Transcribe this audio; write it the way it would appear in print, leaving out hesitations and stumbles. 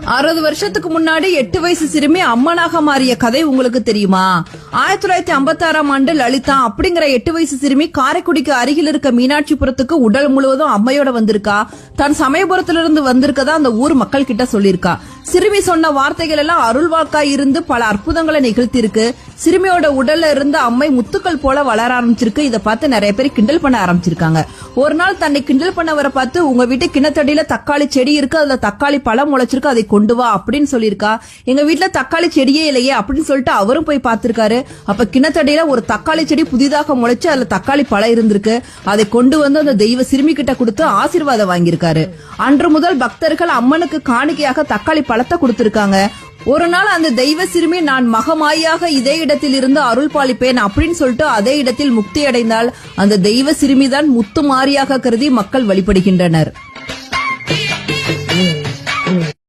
60 வருஷத்துக்கு முன்னாடி 8 வயசு சிறுமி அம்மனாக மாறிய கதை உங்களுக்கு தெரியுமா? 1956ஆம் ஆண்டு லலிதா அப்படிங்கிற 8 வயசு சிறுமி காரைக்குடிக்கு அருகில் இருக்க மீனாட்சிபுரத்துக்கு உடல் முழுவதும் அம்மையோட வந்திருக்கா. தான் சமயபுரத்திலிருந்து வந்திருக்கதா அந்த ஊர் மக்கள் கிட்ட சொல்லிருக்கா. சிறுமி சொன்ன வார்த்தைகள் எல்லாம் அருள் வாக்கா இருந்து பல அற்புதங்களை நிகழ்த்திருக்கு. சிறுமியோட உடல்ல இருந்து அம்மை முத்துக்கள் போல வளர ஆரம்பிச்சிருக்கு. இதை பார்த்து நிறைய பேர் கிண்டல் பண்ண ஆரம்பிச்சிருக்காங்க. ஒரு நாள் தன்னை கிண்டல் பண்ணவரை பார்த்து, உங்க வீட்டு கிணத்தடியில தக்காளி செடி இருக்கு, அதுல தக்காளி பழம் முளைச்சிருக்கு, அதை கொண்டு வா அப்படின்னு சொல்லியிருக்கா. எங்க வீட்டுல தக்காளி செடியே இல்லையே அப்படின்னு சொல்லிட்டு அவரும் போய் பார்த்திருக்காரு. அப்ப கிணத்தடியில ஒரு தக்காளி செடி புதிதாக முளைச்சு அதுல தக்காளி பழம் இருந்திருக்கு. அதை கொண்டு வந்து அந்த தெய்வ சிறுமி கிட்ட கொடுத்து ஆசீர்வாதம் வாங்கியிருக்காரு. அன்று முதல் பக்தர்கள் அம்மனுக்கு காணிக்கையாக தக்காளி பழத்தை கொடுத்திருக்காங்க. ஒரு நாள் அந்த தெய்வ சிறுமி, நான் மகமாயாக இதே இடத்தில் இருந்து அருள் பாலிப்பேன் அப்படின்னு சொல்லிட்டு அதே இடத்தில் முக்தி அடைந்தால் அந்த தெய்வ சிறுமிதான் முத்து மாரியாக கருதி மக்கள் வழிபடுகின்றனர்.